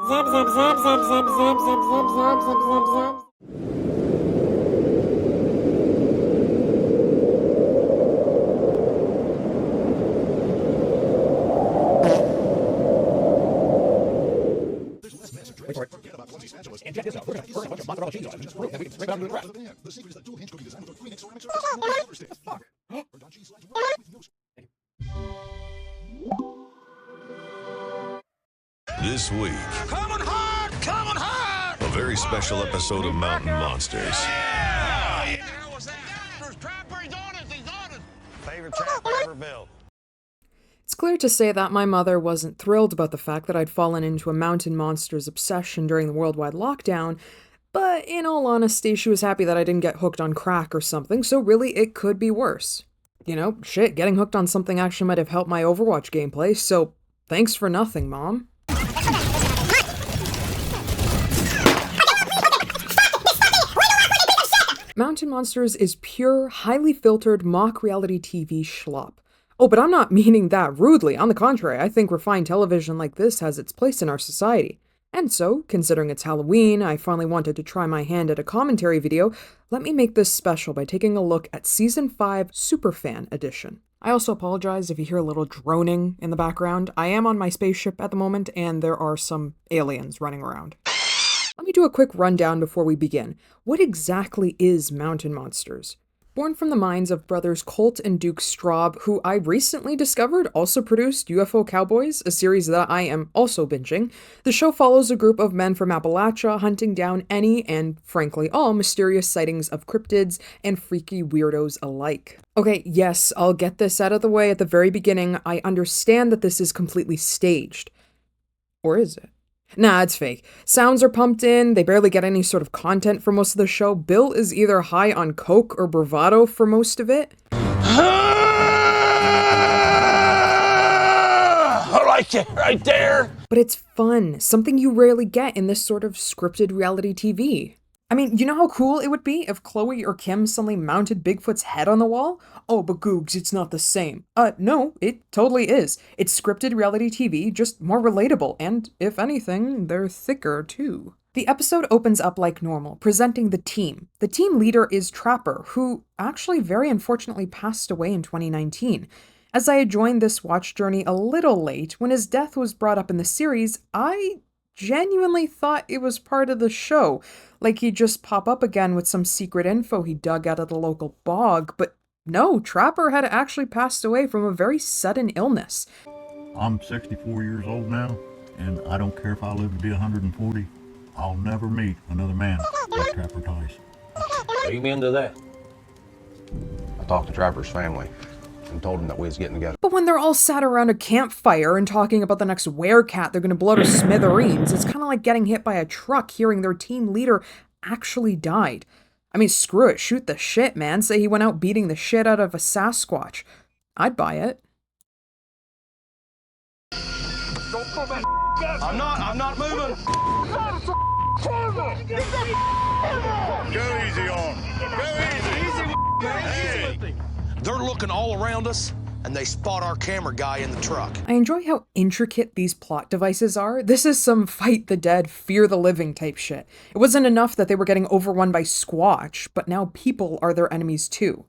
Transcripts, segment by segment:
Zap, zap, zap, zap, zap, zap, zap, zap, zap, zap, zap, zap. Wait for it. Forget about clumsy spatulas. And check this out. We're gonna burn a bunch of mozzarella cheese sausages through, then we can scrape it out into the rest. The secret is that dual hinge could be designed with a 3-inch ceramic surface and a silver stick. Fuck. Burnt on cheese slides with This week, Coming hard! Coming hard! a very special episode of Mountain Monsters. Yeah! How was that? Trapper, he's on us! He's on us! Favorite trapper ever built. It's clear to say that my mother wasn't thrilled about the fact that I'd fallen into a mountain monsters obsession during the worldwide lockdown, but in all honesty, she was happy that I didn't get hooked on crack or something, so really it could be worse. You know, shit, getting hooked on something actually might have helped my Overwatch gameplay, so thanks for nothing, Mom. Mountain Monsters is pure, highly filtered, mock reality TV schlop. Oh, but I'm not meaning that rudely. On the contrary, I think refined television like this has its place in our society. And so, considering it's Halloween, I finally wanted to try my hand at a commentary video. Let me make this special by taking a look at Season 5 Superfan Edition. I also apologize if you hear a little droning in the background. I am on my spaceship at the moment, and there are some aliens running around. Let me do a quick rundown before we begin. What exactly is Mountain Monsters? Born from the minds of brothers Colt and Duke Straub, who I recently discovered also produced UFO Cowboys, a series that I am also binging, the show follows a group of men from Appalachia hunting down any, and frankly all, mysterious sightings of cryptids and freaky weirdos alike. Okay, yes, I'll get this out of the way at the very beginning. I understand that this is completely staged. Or is it? Nah, it's fake. Sounds are pumped in, they barely get any sort of content for most of the show. Bill is either high on coke or bravado for most of it. I like it right there! But it's fun, something you rarely get in this sort of scripted reality TV. I mean, you know how cool it would be if Chloe or Kim suddenly mounted Bigfoot's head on the wall? Oh, but Googs, it's not the same. No, it totally is. It's scripted reality TV, just more relatable, and, if anything, they're thicker too. The episode opens up like normal, presenting the team. The team leader is Trapper, who actually very unfortunately passed away in 2019. As I had joined this watch journey a little late, when his death was brought up in the series, I genuinely thought it was part of the show, like he'd just pop up again with some secret info he dug out of the local bog, but no, Trapper had actually passed away from a very sudden illness. I'm 64 years old now, and I don't care if I live to be 140. I'll never meet another man like Trapper Tice. Amen to that. I talked to Trapper's family and told him that we was getting together. But when they're all sat around a campfire and talking about the next werecat they're gonna blow to smithereens, it's kinda like getting hit by a truck hearing their team leader actually died. I mean, screw it, shoot the shit, man. Say he went out beating the shit out of a Sasquatch. I'd buy it. I'm not moving! Go easy on him. Go easy. Hey. They're looking all around us, and they spot our camera guy in the truck. I enjoy how intricate these plot devices are. This is some fight the dead, fear the living type shit. It wasn't enough that they were getting overrun by Squatch, but now people are their enemies too.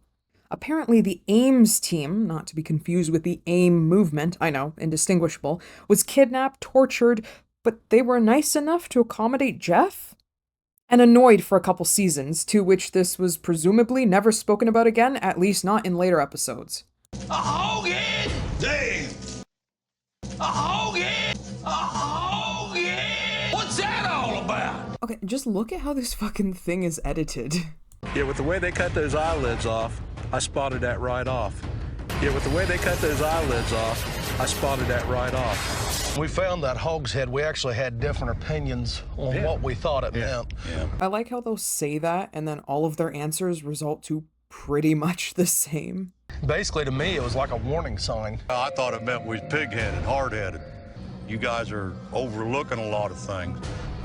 Apparently the AIMS team, not to be confused with the AIM movement, I know, indistinguishable, was kidnapped, tortured, but they were nice enough to accommodate Jeff? And annoyed for a couple seasons, to which this was presumably never spoken about again, at least not in later episodes. A Hogan! Damn! A Hogan! A Hogan! What's that all about? Okay, just look at how this fucking thing is edited. Yeah, with the way they cut those eyelids off, I spotted that right off. Yeah, with the way they cut those eyelids off, I spotted that right off. We found that hog's head. We actually had different opinions on what we thought it meant. Yeah. I like how they'll say that and then all of their answers result to pretty much the same. Basically, to me, it was like a warning sign. I thought it meant we was pig-headed, hard-headed. You guys are overlooking a lot of things.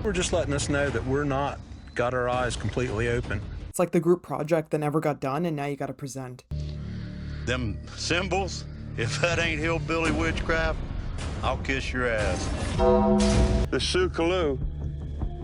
We're just letting us know that we're not got our eyes completely open. It's like the group project that never got done and now you gotta present. Them symbols, if that ain't hillbilly witchcraft, I'll kiss your ass. The Sookaloo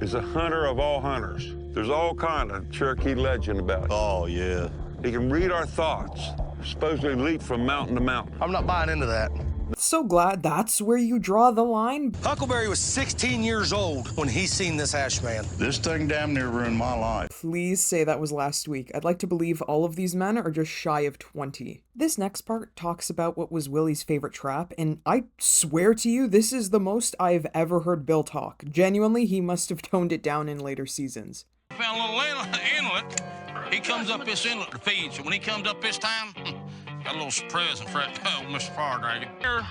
is a hunter of all hunters. There's all kind of Cherokee legend about it. Oh, yeah. He can read our thoughts, supposedly leap from mountain to mountain. I'm not buying into that. So glad that's where you draw the line. Huckleberry was 16 years old when he seen this ash man. This thing damn near ruined my life. Please say that was last week. I'd like to believe all of these men are just shy of 20. This next part talks about what was Willie's favorite trap, and I swear to you, this is the most I've ever heard Bill talk. Genuinely, he must have toned it down in later seasons. Found a little inlet. He comes up this inlet to feed. So when he comes up this time, got a little present for that Mr. Fire Dragon.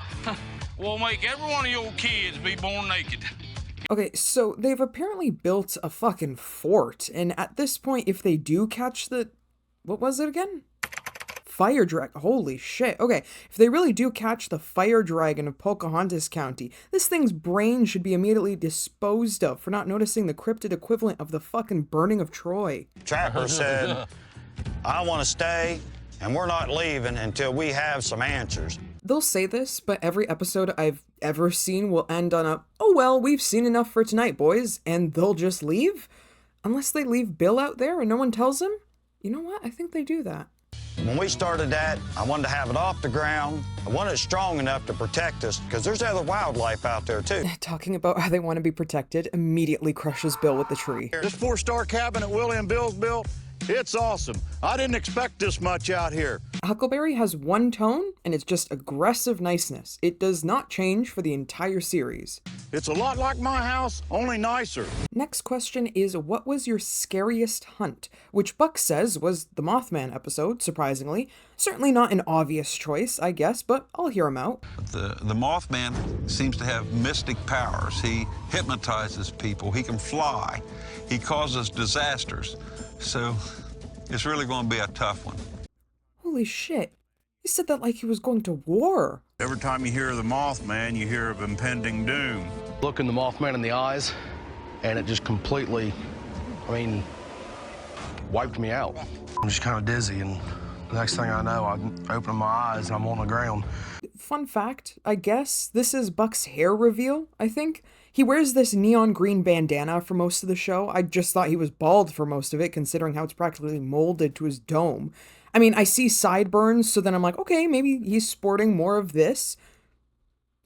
We'll make every one of your kids be born naked. Okay, so they've apparently built a fucking fort, and at this point, if they do catch the... what was it again? Fire Dragon. Holy shit. Okay, if they really do catch the Fire Dragon of Pocahontas County, this thing's brain should be immediately disposed of for not noticing the cryptid equivalent of the fucking burning of Troy. Trapper said, I want to stay, and we're not leaving until we have some answers. They'll say this, but every episode I've ever seen will end on a, oh well, we've seen enough for tonight, boys, and they'll just leave? Unless they leave Bill out there and no one tells him? You know what? I think they do that. When we started that, I wanted to have it off the ground. I wanted it strong enough to protect us, because there's other wildlife out there, too. Talking about how they want to be protected immediately crushes Bill with the tree. This 4-star cabin that Willie and Bill's built, it's awesome. I didn't expect this much out here. Huckleberry has one tone, and it's just aggressive niceness. It does not change for the entire series. It's a lot like my house, only nicer. Next question is, what was your scariest hunt? Which Buck says was the Mothman episode, surprisingly. Certainly not an obvious choice, I guess, but I'll hear him out. The Mothman seems to have mystic powers. He hypnotizes people. He can fly. He causes disasters. So it's really going to be a tough one. Holy shit. He said that like he was going to war. Every time you hear of the Mothman, you hear of impending doom. Looking the Mothman in the eyes, and it just completely, wiped me out. I'm just kind of dizzy, and the next thing I know, I open my eyes and I'm on the ground. Fun fact, I guess, this is Buck's hair reveal, I think. He wears this neon green bandana for most of the show. I just thought he was bald for most of it, considering how it's practically molded to his dome. I mean, I see sideburns, so then I'm like, okay, maybe he's sporting more of this.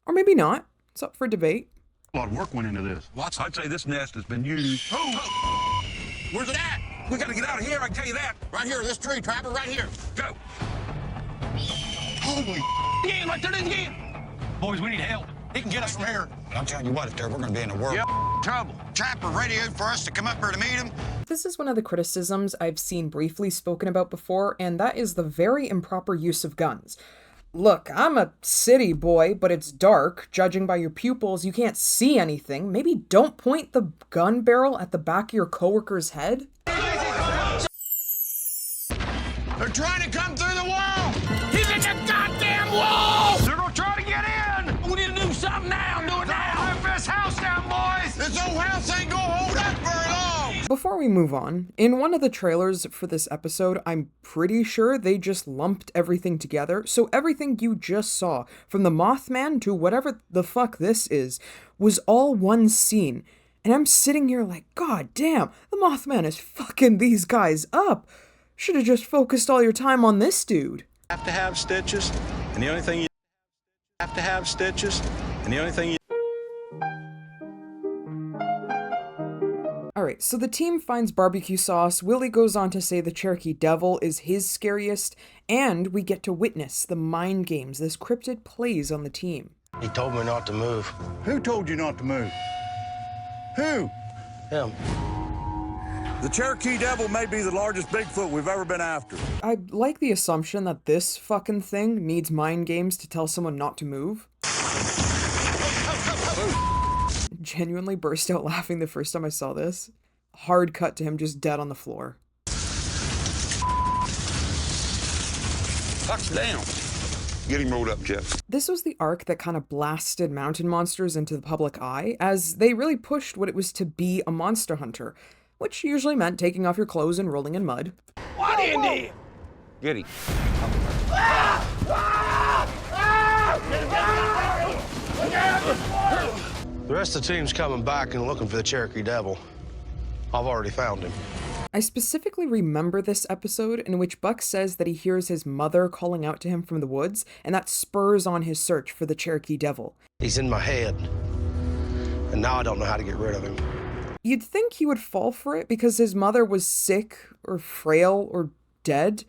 Or maybe not. It's up for debate. A lot of work went into this. Lots. I'd say this nest has been used. Oh! Where's it at? We got to get out of here, I can tell you that. Right here, this tree, Trapper, right here. Go. Holy again, right there again. Boys, we need help. He can get us from here. I'm telling you what, we're going to be in a world of Trouble. Trapper radioed for us to come up here to meet him. This is one of the criticisms I've seen briefly spoken about before, and that is the very improper use of guns. Look, I'm a city boy, but it's dark. Judging by your pupils, you can't see anything. Maybe don't point the gun barrel at the back of your coworker's head. They're trying to come through the wall. He's in the goddamn wall. They're going to try to get in. We need to do something now. Do it now. Rip this house down, boys. This old house ain't going to hold up very long. Before we move on, in one of the trailers for this episode, I'm pretty sure they just lumped everything together, so everything you just saw, from the Mothman to whatever the fuck this is, was all one scene. And I'm sitting here like, god damn, the Mothman is fucking these guys up. Should have just focused all your time on this dude. Have to have stitches, and the only thing you have to have stitches, and the only thing you... Alright, so the team finds barbecue sauce, Willie goes on to say the Cherokee Devil is his scariest, and we get to witness the mind games this cryptid plays on the team. He told me not to move. Who told you not to move? Who? Him. The Cherokee Devil may be the largest Bigfoot we've ever been after. I like the assumption that this fucking thing needs mind games to tell someone not to move. Genuinely burst out laughing the first time I saw this. Hard cut to him just dead on the floor. Touchdown. Get him rolled up, Jeff. This was the arc that kind of blasted mountain monsters into the public eye, as they really pushed what it was to be a monster hunter, which usually meant taking off your clothes and rolling in mud. What in there? Get him. The rest of the team's coming back and looking for the Cherokee Devil. I've already found him. I specifically remember this episode in which Buck says that he hears his mother calling out to him from the woods, and that spurs on his search for the Cherokee Devil. He's in my head, and now I don't know how to get rid of him. You'd think he would fall for it because his mother was sick or frail or dead.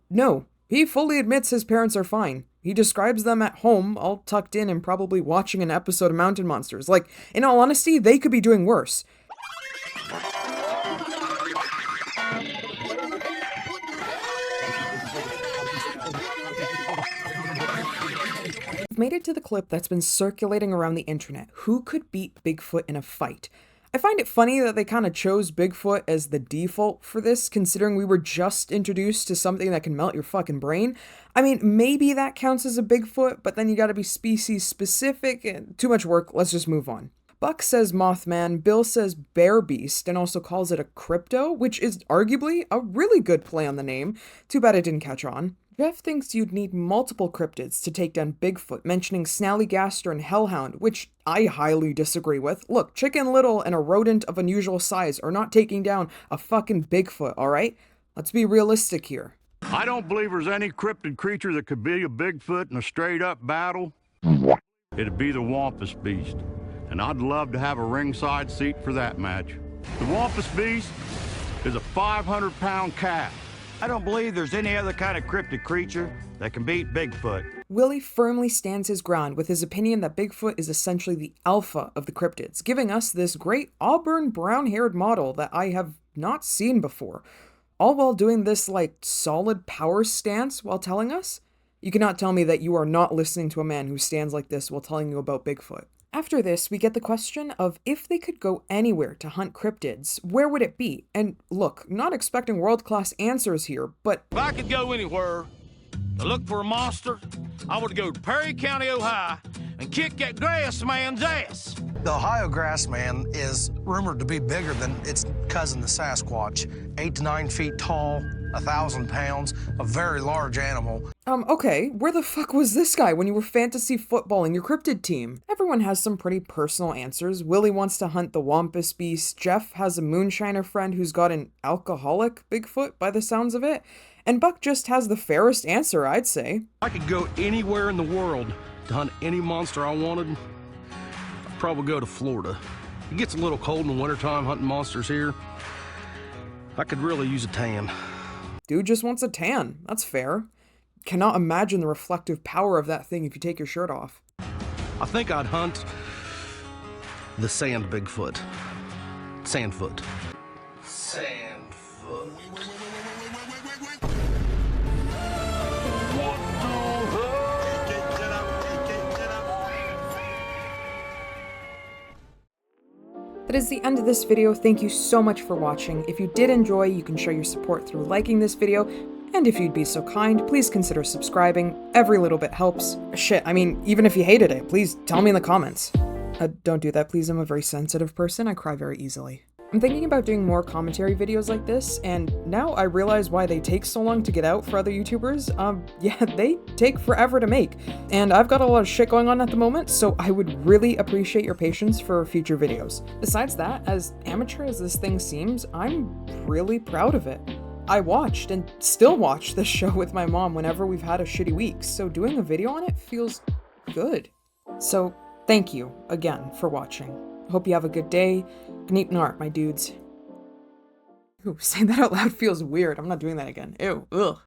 No, he fully admits his parents are fine. He describes them at home, all tucked in and probably watching an episode of Mountain Monsters. Like, in all honesty, they could be doing worse. We've made it to the clip that's been circulating around the internet. Who could beat Bigfoot in a fight? I find it funny that they kind of chose Bigfoot as the default for this, considering we were just introduced to something that can melt your fucking brain. I mean, maybe that counts as a Bigfoot, but then you gotta be species specific. Too much work, let's just move on. Buck says Mothman, Bill says Bear Beast, and also calls it a crypto, which is arguably a really good play on the name. Too bad it didn't catch on. Jeff thinks you'd need multiple cryptids to take down Bigfoot, mentioning Snallygaster and Hellhound, which I highly disagree with. Look, Chicken Little and a rodent of unusual size are not taking down a fucking Bigfoot, alright? Let's be realistic here. I don't believe there's any cryptid creature that could be a Bigfoot in a straight-up battle. It'd be the Wampus Beast, and I'd love to have a ringside seat for that match. The Wampus Beast is a 500-pound cat. I don't believe there's any other kind of cryptid creature that can beat Bigfoot. Willie firmly stands his ground with his opinion that Bigfoot is essentially the alpha of the cryptids, giving us this great auburn brown-haired model that I have not seen before, all while doing this like solid power stance while telling us? You cannot tell me that you are not listening to a man who stands like this while telling you about Bigfoot. After this, we get the question of if they could go anywhere to hunt cryptids, where would it be? And look, not expecting world-class answers here, but If I could go anywhere to look for a monster, I would go to Perry County, Ohio, and kick that grass man's ass. The Ohio grass man is rumored to be bigger than its cousin, the Sasquatch. 8 to 9 feet tall, 1,000 pounds, a very large animal. Okay, where the fuck was this guy when you were fantasy footballing your cryptid team? Everyone has some pretty personal answers. Willie wants to hunt the Wampus Beast, Jeff has a moonshiner friend who's got an alcoholic Bigfoot by the sounds of it, and Buck just has the fairest answer, I'd say. I could go anywhere in the world to hunt any monster I wanted. I'd probably go to Florida. It gets a little cold in the wintertime hunting monsters here. I could really use a tan. Dude just wants a tan. That's fair. Cannot imagine the reflective power of that thing if you take your shirt off. I think I'd hunt the sand Bigfoot. Sandfoot. Sandfoot. That is the end of this video. Thank you so much for watching. If you did enjoy, you can show your support through liking this video, and if you'd be so kind, please consider subscribing. Every little bit helps. Shit, I mean, even if you hated it, please tell me in the comments. Don't do that, please. I'm a very sensitive person. I cry very easily. I'm thinking about doing more commentary videos like this, and now I realize why they take so long to get out for other YouTubers. Yeah, they take forever to make, and I've got a lot of shit going on at the moment, so I would really appreciate your patience for future videos. Besides that, as amateur as this thing seems, I'm really proud of it. I watched, and still watch, this show with my mom whenever we've had a shitty week, so doing a video on it feels good. So, thank you, again, for watching. Hope you have a good day. Gneep Nart, my dudes. Ooh, saying that out loud feels weird. I'm not doing that again. Ew, ugh.